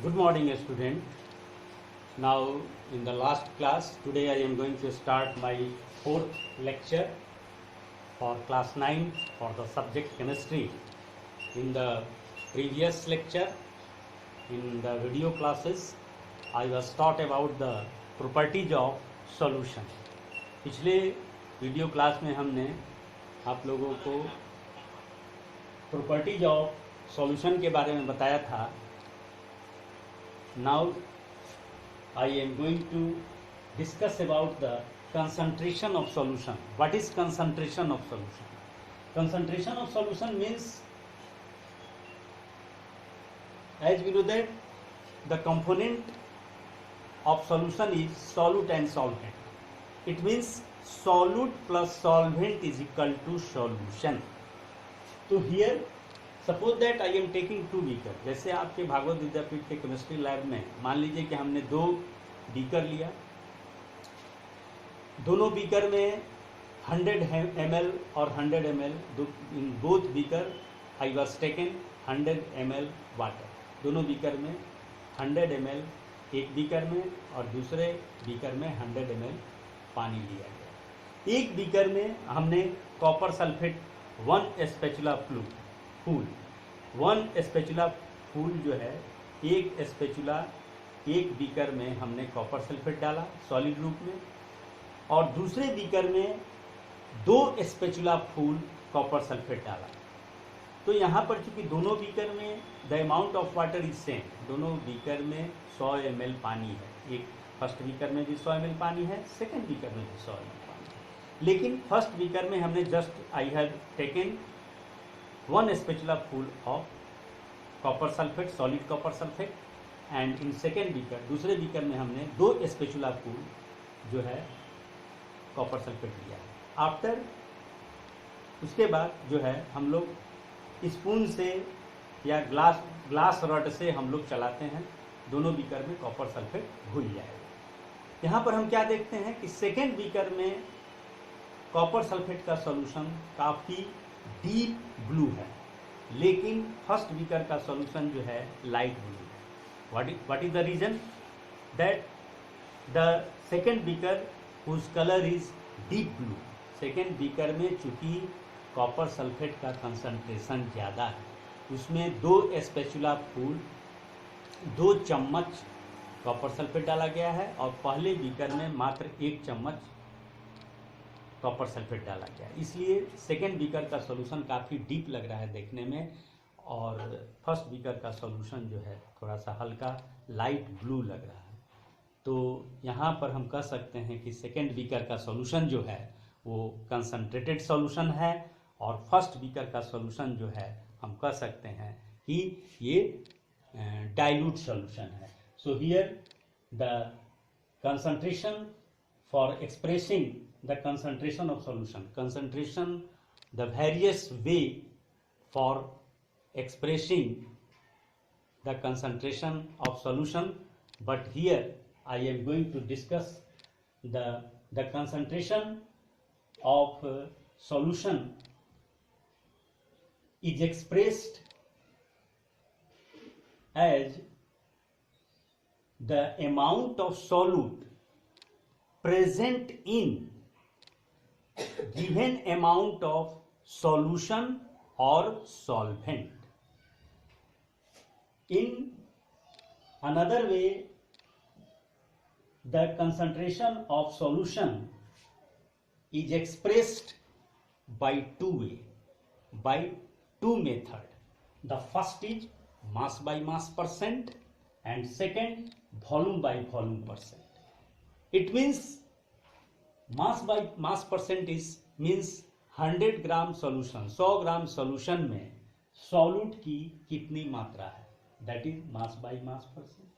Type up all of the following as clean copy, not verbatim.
Good morning, student. Now, in the last class, today I am going to start my fourth lecture for class 9 for the subject chemistry. In the previous lecture, in the video classes, I was taught about the properties of solution. पिछले video class में हमने आप लोगों को properties of solution के बारे में बताया था. Now I am going to discuss about the concentration of solution. What is concentration of solution? Concentration of solution means, as we know that the component of solution is solute and solvent. It means solute plus solvent is equal to solution. So here suppose that I am taking 2 beaker. जैसे आपके भागवत विद्यापीठ के chemistry lab में मान लीजिए कि हमने 2 beaker लिया. दोनों बीकर में 100 ml और 100 ml, in both beaker I was taken 100 ml water. दोनों बीकर में 100 ml एक बीकर में और दूसरे बीकर में 100 ml पानी लिया गया. एक बीकर में हमने कॉपर सल्फेट 1 स्पैचुला फूल 1 स्पैचुला फूल जो है, एक स्पैचुला एक बीकर में हमने कॉपर सल्फेट डाला सॉलिड रूप में, और दूसरे बीकर में 2 स्पैचुला फूल कॉपर सल्फेट डाला. तो यहाँ पर चूंकि दोनों बीकर में the amount of water is same, दोनों बीकर में 100 ml पानी है. एक फर्स्ट बीकर में भी 100 ml पानी है, सेकेंड बीकर में भी 100 ml पानी है. लेकिन फर्स्ट बीकर में हमने just I have taken 1 spatula full of copper sulfate, solid copper sulfate, and in second beaker, दूसरे बीकर में हमने 2 spatula full जो है कॉपर सल्फेट लिया. आफ्टर उसके बाद जो है हम लोग स्पून से या ग्लास रॉड से हम लोग चलाते हैं, दोनों बीकर में कॉपर सल्फेट घुल जाएगा. यहाँ पर हम क्या देखते हैं कि सेकेंड बीकर में कॉपर सल्फेट का सॉल्यूशन काफ़ी डीप ब्लू है, लेकिन फर्स्ट बीकर का सॉल्यूशन जो है लाइट ब्लू है. What is the reason? That the second beaker whose colour is deep blue. Second beaker में चूंकि कॉपर सल्फेट का कंसंट्रेशन ज़्यादा है, उसमें 2 स्पैचुला फूल 2 चम्मच कॉपर सल्फेट डाला गया है, और पहले बीकर में मात्र 1 चम्मच कॉपर सल्फेट डाला गया. इसलिए सेकेंड बीकर का सॉल्यूशन काफ़ी डीप लग रहा है देखने में, और फर्स्ट बीकर का सॉल्यूशन जो है थोड़ा सा हल्का लाइट ब्लू लग रहा है. तो यहाँ पर हम कह सकते हैं कि सेकेंड बीकर का सॉल्यूशन जो है वो कंसंट्रेटेड सॉल्यूशन है, और फर्स्ट बीकर का सॉल्यूशन जो है हम कह सकते हैं कि ये डाइल्यूट सॉल्यूशन है. So here the concentration for expressing the concentration of solution, the various way for expressing the concentration of solution, but here I am going to discuss the concentration of solution is expressed as the amount of solute present in given amount of solution or solvent. In another way, the concentration of solution is expressed by two method. The first is mass by mass percent, and second volume by volume percent. It means mass by mass percent is means 100 gram solution, 100 gram solution में solute की कितनी मात्रा है, that is mass by mass percent.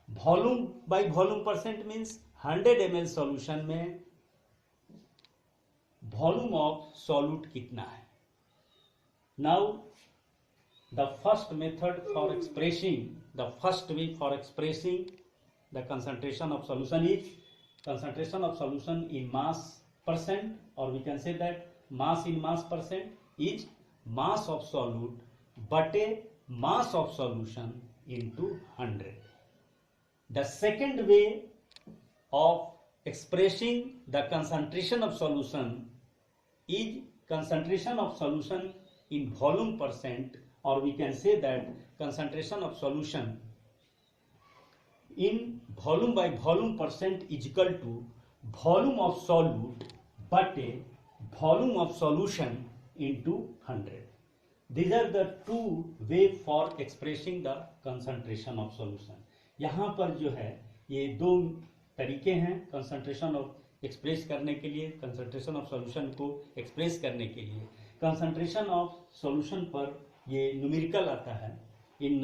Volume by volume percent means 100 ml solution में volume of solute कितना है. Now the first method for expressing, the first way for expressing the concentration of solution is concentration of solution in mass percent, or we can say that mass in mass percent is mass of solute बटे mass of solution into 100. The second way of expressing the concentration of solution is concentration of solution in volume percent, or we can say that concentration of solution in volume by volume percent is equal to volume of solute but a volume of solution into 100. These are the two way for expressing the concentration of solution. यहाँ पर जो है ये दो तरीके हैं concentration of express करने के लिए, कंसंट्रेशन ऑफ सॉल्यूशन को एक्सप्रेस करने के लिए. कंसंट्रेशन ऑफ सॉल्यूशन पर ये न्यूमेरिकल आता है. इन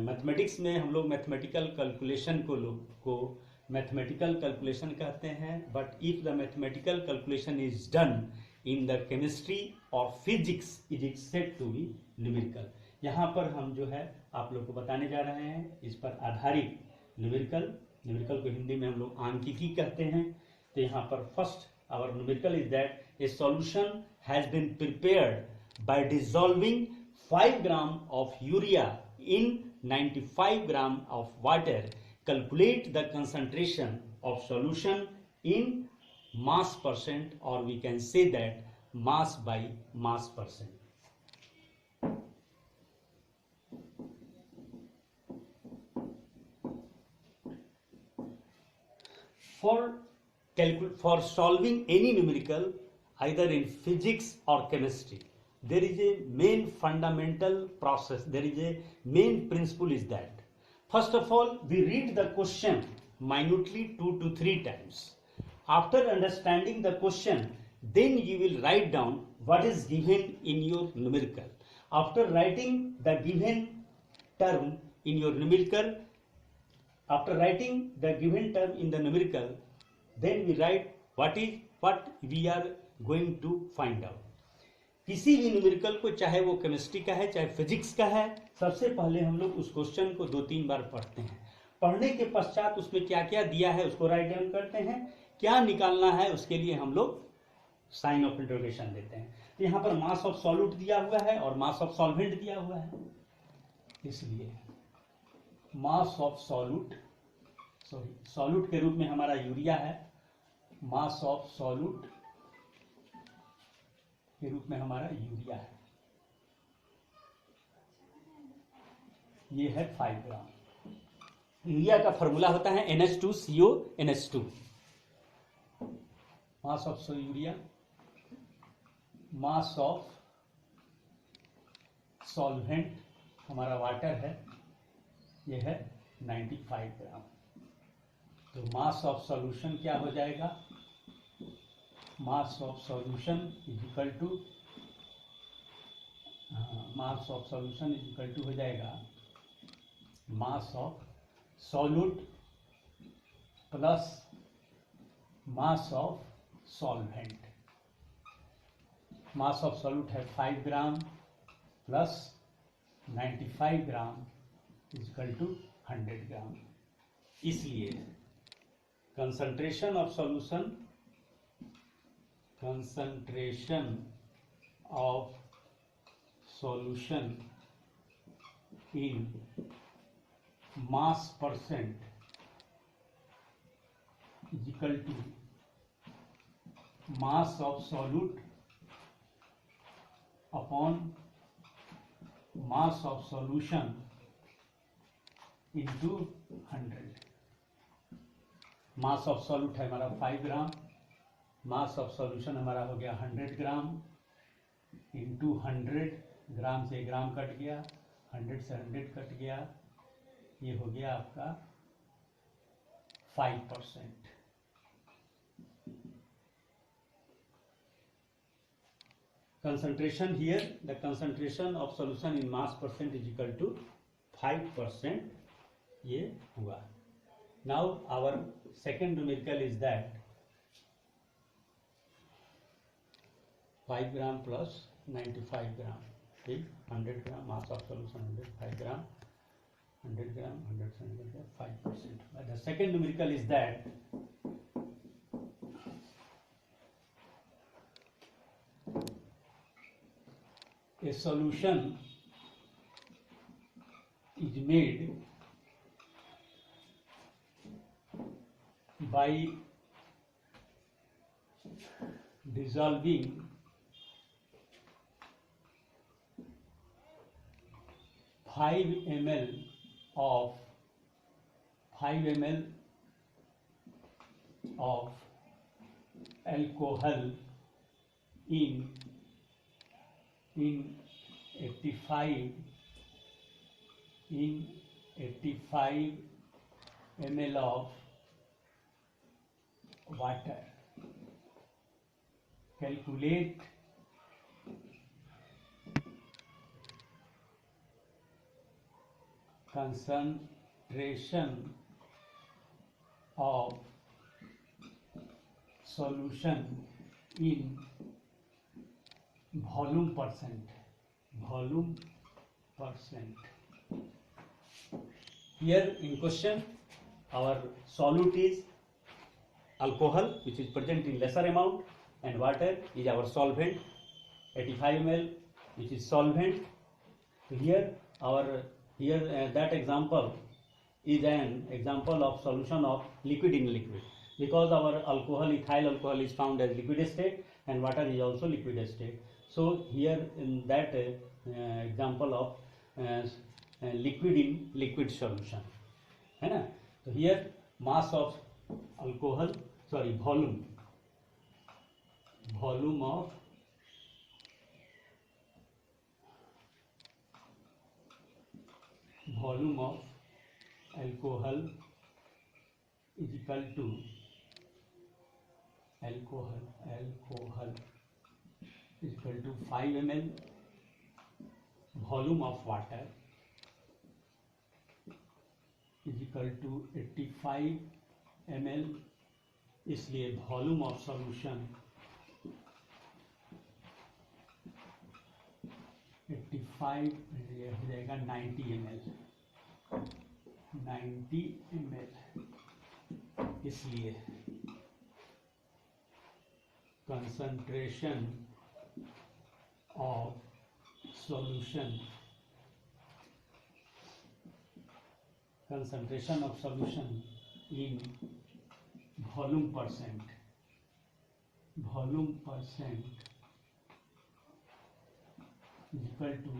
मैथमेटिक्स में हम लोग मैथमेटिकल कैलकुलेशन को मैथमेटिकल कैलकुलेशन कहते हैं. But if the mathematical calculation is done in the chemistry और physics it is said to be numerical. यहाँ पर हम जो है आप लोग को बताने जा रहे हैं इस पर आधारित न्यूमेरिकल को हिंदी में हम लोग आंकिकी कहते हैं. तो यहाँ पर first our numerical is that a solution has been prepared by dissolving 5 gram of urea in 95 gram of water. Calculate the concentration of solution in mass percent, or we can say that mass by mass percent. For solving any numerical either in physics or chemistry, there is a main fundamental process, there is a main principle is that first of all we read the question minutely 2 to 3 times. After understanding the question, then you will write down what is given in your numerical. After writing the given term in your numerical, then we write what we are going to find out. किसी भी numerical को, चाहे वो chemistry का है चाहे physics का है, सबसे पहले हम लोग उस क्वेश्चन को 2-3 बार पढ़ते हैं. पढ़ने के पश्चात उसमें क्या क्या दिया है उसको राइट डाउन करते हैं. क्या निकालना है उसके लिए हम लोग साइन ऑफ इंटरोगेशन देते हैं. तो यहाँ पर मास ऑफ सॉल्यूट दिया हुआ है और मास ऑफ सॉल्वेंट दिया हुआ है, इसलिए मास ऑफ सॉल्यूट के रूप में हमारा यूरिया है, मास ऑफ सॉल्यूट के रूप में हमारा यूरिया है, ये है 5 ग्राम. यूरिया का फॉर्मूला होता है NH2CONH2. Mass of urea, mass of solvent हमारा वाटर है, ये है 95 ग्राम. तो मास ऑफ सॉल्यूशन क्या हो जाएगा, mass of solution is equal to हो जाएगा mass of solute plus mass of solvent. Mass of solute है 5 gram plus 95 gram is equal to 100 gram. इसलिए concentration of solution, concentration of solution in mass percent is equal to mass of solute upon mass of solution into 100. Mass of solute है हमारा 5 ग्राम, मास of solution हमारा हो गया 100 gram into 100. ग्राम से ग्राम cut गया, 100 से 100 cut गया, ये हो गया आपका 5%. concentration here, the concentration of solution in mass percent is equal to 5%. ये हुआ. Now our second numerical is that 5 gram plus 95 gram, ठीक, 100 gram mass of solution 105 gram, 100 gram 100 5%. The second numerical is that a solution is made by dissolving 5 ml of 5 ml of alcohol in 85 ml of water. Calculate concentration of solution in volume percent. Here in question, our solute is alcohol, which is present in lesser amount, and water is our solvent, 85 ml, which is solvent. So here that example is an example of solution of liquid in liquid, because our alcohol, ethyl alcohol, is found as liquid state and water is also liquid state. So here in that example of liquid in liquid solution, है ना. So here mass of alcohol, sorry, volume of alcohol is equal to alcohol is equal to 5 ml volume of water is equal to 85 ml, इसलिए volume of solution 85 ये हो जाएगा 90 ml, इसलिए concentration of solution in volume percent is equal to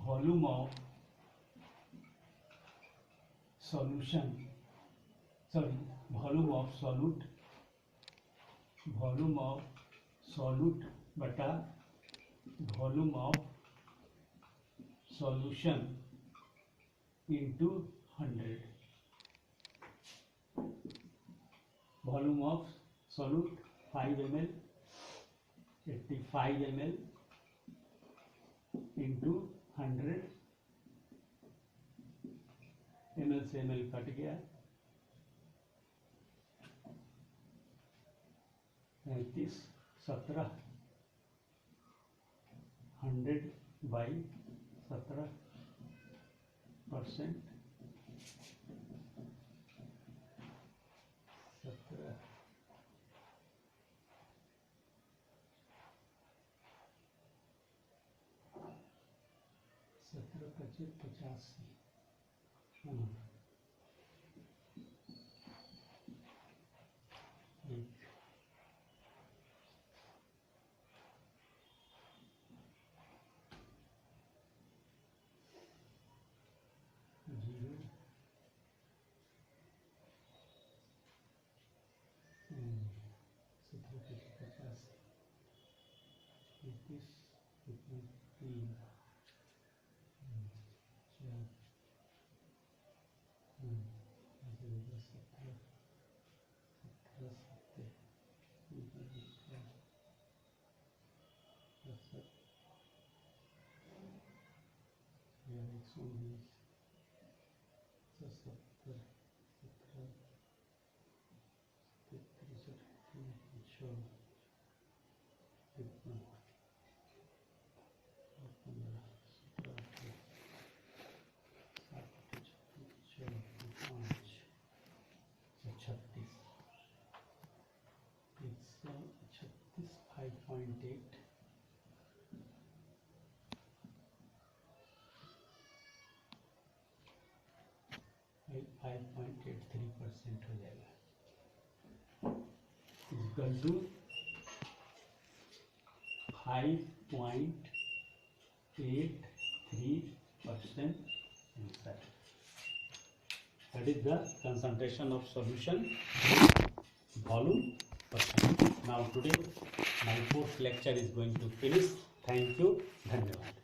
volume of solution, sorry, volume of solute बटा volume of solution into 100. Volume of solute 5 ml, 85 ml into 100. ml से ml cut गया, 35 17 100 by 17%, 17 85 5.8 5.83% हो जाएगा, equal to 5.83% answer. That is the concentration of solution volume percent. Now today my fourth lecture is going to finish. Thank you. धन्यवाद.